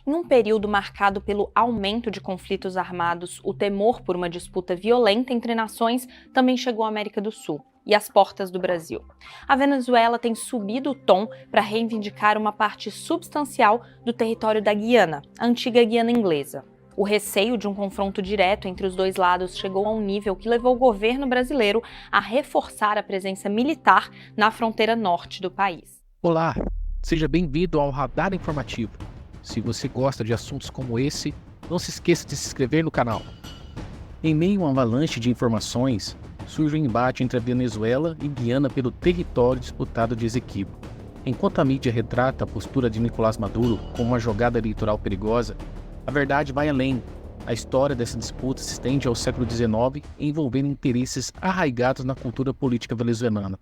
Em um período marcado pelo aumento de conflitos armados, o temor por uma disputa violenta entre nações também chegou à América do Sul e às portas do Brasil. A Venezuela tem subido o tom para reivindicar uma parte substancial do território da Guiana, a antiga Guiana inglesa. O receio de um confronto direto entre os dois lados chegou a um nível que levou o governo brasileiro a reforçar a presença militar na fronteira norte do país. Olá, seja bem-vindo ao Radar Informativo. Se você gosta de assuntos como esse, não se esqueça de se inscrever no canal. Em meio a uma avalanche de informações, surge um embate entre a Venezuela e Guiana pelo território disputado de Essequibo. Enquanto a mídia retrata a postura de Nicolás Maduro como uma jogada eleitoral perigosa, a verdade vai além. A história dessa disputa se estende ao século XIX, envolvendo interesses arraigados na cultura política venezuelana.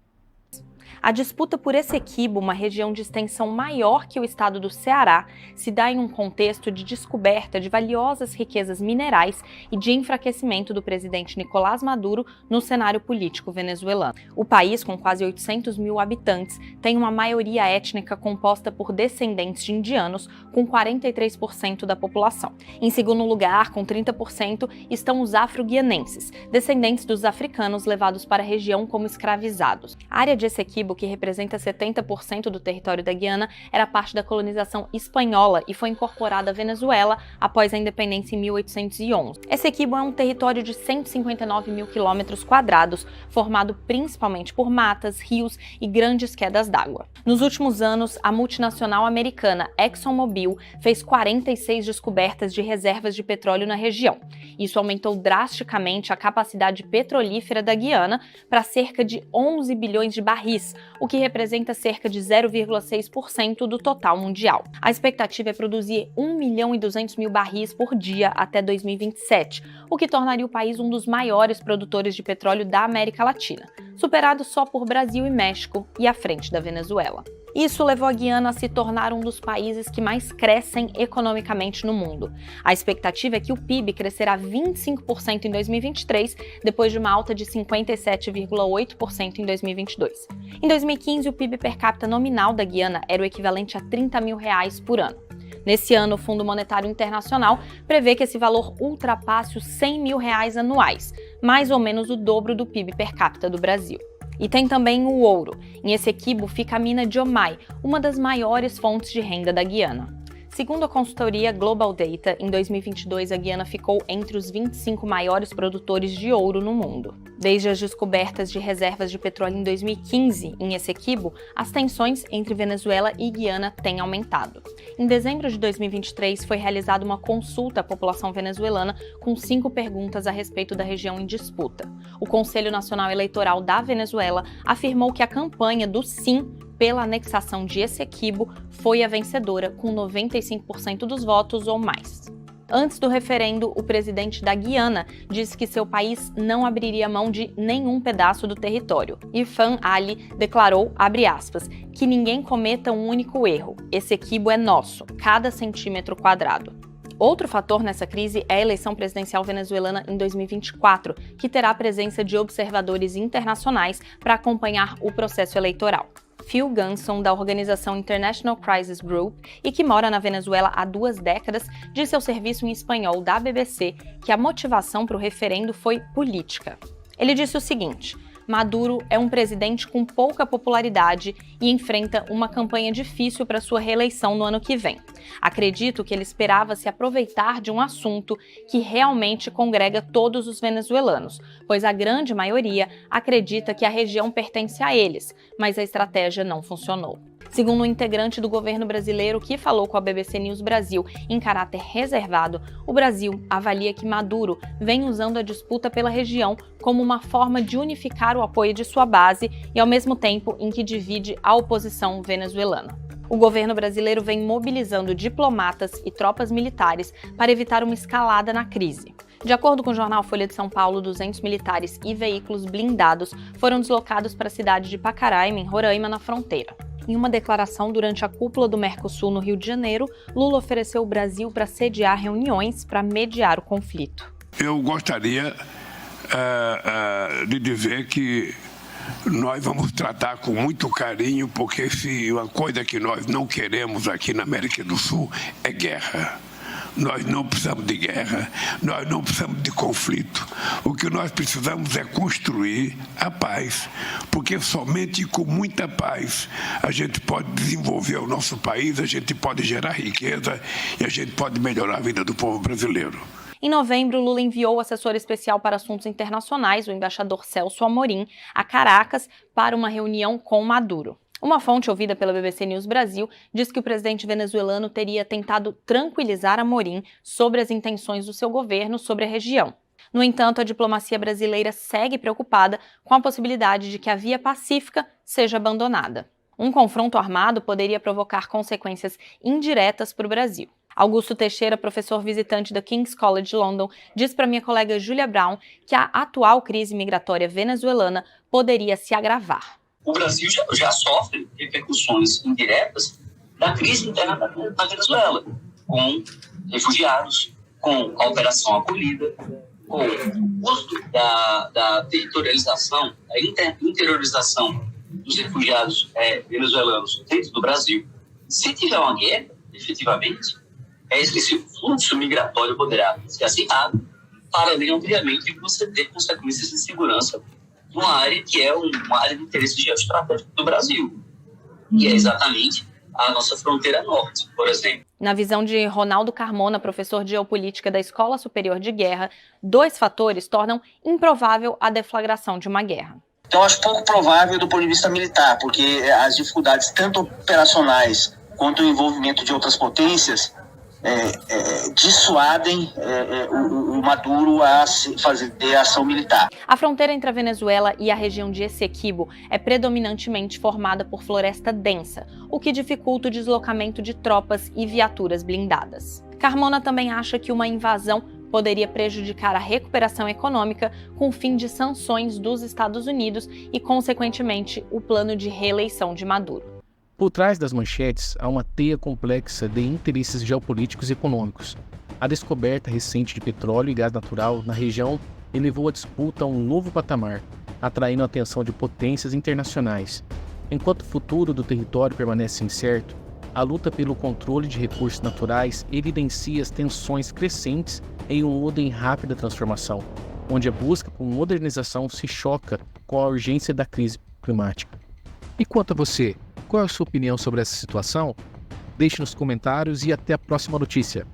A disputa por Essequibo, uma região de extensão maior que o estado do Ceará, se dá em um contexto de descoberta de valiosas riquezas minerais e de enfraquecimento do presidente Nicolás Maduro no cenário político venezuelano. O país, com quase 800 mil habitantes, tem uma maioria étnica composta por descendentes de indianos, com 43% da população. Em segundo lugar, com 30%, estão os afro-guianenses, descendentes dos africanos levados para a região como escravizados. A área de Essequibo, que representa 70% do território da Guiana, era parte da colonização espanhola e foi incorporada à Venezuela após a independência em 1811. Essequibo é um território de 159 mil quilômetros quadrados, formado principalmente por matas, rios e grandes quedas d'água. Nos últimos anos, a multinacional americana ExxonMobil fez 46 descobertas de reservas de petróleo na região. Isso aumentou drasticamente a capacidade petrolífera da Guiana para cerca de 11 bilhões de barris, o que representa cerca de 0,6% do total mundial. A expectativa é produzir 1.200.000 barris por dia até 2027, o que tornaria o país um dos maiores produtores de petróleo da América Latina, superado só por Brasil e México e à frente da Venezuela. Isso levou a Guiana a se tornar um dos países que mais crescem economicamente no mundo. A expectativa é que o PIB crescerá 25% em 2023, depois de uma alta de 57,8% em 2022. Em 2015, o PIB per capita nominal da Guiana era o equivalente a R$30 mil por ano. Nesse ano, o Fundo Monetário Internacional prevê que esse valor ultrapasse os R$100 mil anuais, mais ou menos o dobro do PIB per capita do Brasil. E tem também o ouro. Em Essequibo fica a mina de Omai, uma das maiores fontes de renda da Guiana. Segundo a consultoria Global Data, em 2022 a Guiana ficou entre os 25 maiores produtores de ouro no mundo. Desde as descobertas de reservas de petróleo em 2015 em Essequibo, as tensões entre Venezuela e Guiana têm aumentado. Em dezembro de 2023 foi realizada uma consulta à população venezuelana com 5 perguntas a respeito da região em disputa. O Conselho Nacional Eleitoral da Venezuela afirmou que a campanha do sim pela anexação de Essequibo foi a vencedora, com 95% dos votos ou mais. Antes do referendo, o presidente da Guiana disse que seu país não abriria mão de nenhum pedaço do território. Irfan Ali declarou, abre aspas, que ninguém cometa um único erro. Essequibo é nosso, cada centímetro quadrado. Outro fator nessa crise é a eleição presidencial venezuelana em 2024, que terá a presença de observadores internacionais para acompanhar o processo eleitoral. Phil Ganson, da organização International Crisis Group e que mora na Venezuela há 2 décadas, disse ao serviço em espanhol da BBC que a motivação para o referendo foi política. Ele disse o seguinte: Maduro é um presidente com pouca popularidade e enfrenta uma campanha difícil para sua reeleição no ano que vem. Acredito que ele esperava se aproveitar de um assunto que realmente congrega todos os venezuelanos, pois a grande maioria acredita que a região pertence a eles, mas a estratégia não funcionou. Segundo um integrante do governo brasileiro que falou com a BBC News Brasil em caráter reservado, o Brasil avalia que Maduro vem usando a disputa pela região como uma forma de unificar o apoio de sua base e ao mesmo tempo em que divide a oposição venezuelana. O governo brasileiro vem mobilizando diplomatas e tropas militares para evitar uma escalada na crise. De acordo com o jornal Folha de São Paulo, 200 militares e veículos blindados foram deslocados para a cidade de Pacaraima, em Roraima, na fronteira. Em uma declaração durante a cúpula do Mercosul no Rio de Janeiro, Lula ofereceu o Brasil para sediar reuniões para mediar o conflito. Eu gostaria de dizer que nós vamos tratar com muito carinho, porque se uma coisa que nós não queremos aqui na América do Sul é guerra. Nós não precisamos de guerra, nós não precisamos de conflito. O que nós precisamos é construir a paz, porque somente com muita paz a gente pode desenvolver o nosso país, a gente pode gerar riqueza e a gente pode melhorar a vida do povo brasileiro. Em novembro, Lula enviou o assessor especial para assuntos internacionais, o embaixador Celso Amorim, a Caracas para uma reunião com Maduro. Uma fonte ouvida pela BBC News Brasil diz que o presidente venezuelano teria tentado tranquilizar Amorim sobre as intenções do seu governo sobre a região. No entanto, a diplomacia brasileira segue preocupada com a possibilidade de que a via pacífica seja abandonada. Um confronto armado poderia provocar consequências indiretas para o Brasil. Augusto Teixeira, professor visitante da King's College London, diz para minha colega Julia Brown que a atual crise migratória venezuelana poderia se agravar. O Brasil já sofre repercussões indiretas da crise interna na Venezuela, com refugiados, com a Operação Acolhida, com o custo da territorialização, da interiorização dos refugiados venezuelanos dentro do Brasil. Se tiver uma guerra, efetivamente, esse fluxo migratório poderá ser acirrado, para além, obviamente, de você ter consequências de segurança numa área que é uma área de interesse geoestratégico do Brasil, que é exatamente a nossa fronteira norte, por exemplo. Na visão de Ronaldo Carmona, professor de geopolítica da Escola Superior de Guerra, 2 fatores tornam improvável a deflagração de uma guerra. Então, acho pouco provável do ponto de vista militar, porque as dificuldades tanto operacionais quanto o envolvimento de outras potências dissuadem o Maduro a fazer a ação militar. A fronteira entre a Venezuela e a região de Essequibo é predominantemente formada por floresta densa, o que dificulta o deslocamento de tropas e viaturas blindadas. Carmona também acha que uma invasão poderia prejudicar a recuperação econômica com o fim de sanções dos Estados Unidos e, consequentemente, o plano de reeleição de Maduro. Por trás das manchetes há uma teia complexa de interesses geopolíticos e econômicos. A descoberta recente de petróleo e gás natural na região elevou a disputa a um novo patamar, atraindo a atenção de potências internacionais. Enquanto o futuro do território permanece incerto, a luta pelo controle de recursos naturais evidencia as tensões crescentes em um mundo em rápida transformação, onde a busca por modernização se choca com a urgência da crise climática. E quanto a você? Qual é a sua opinião sobre essa situação? Deixe nos comentários e até a próxima notícia.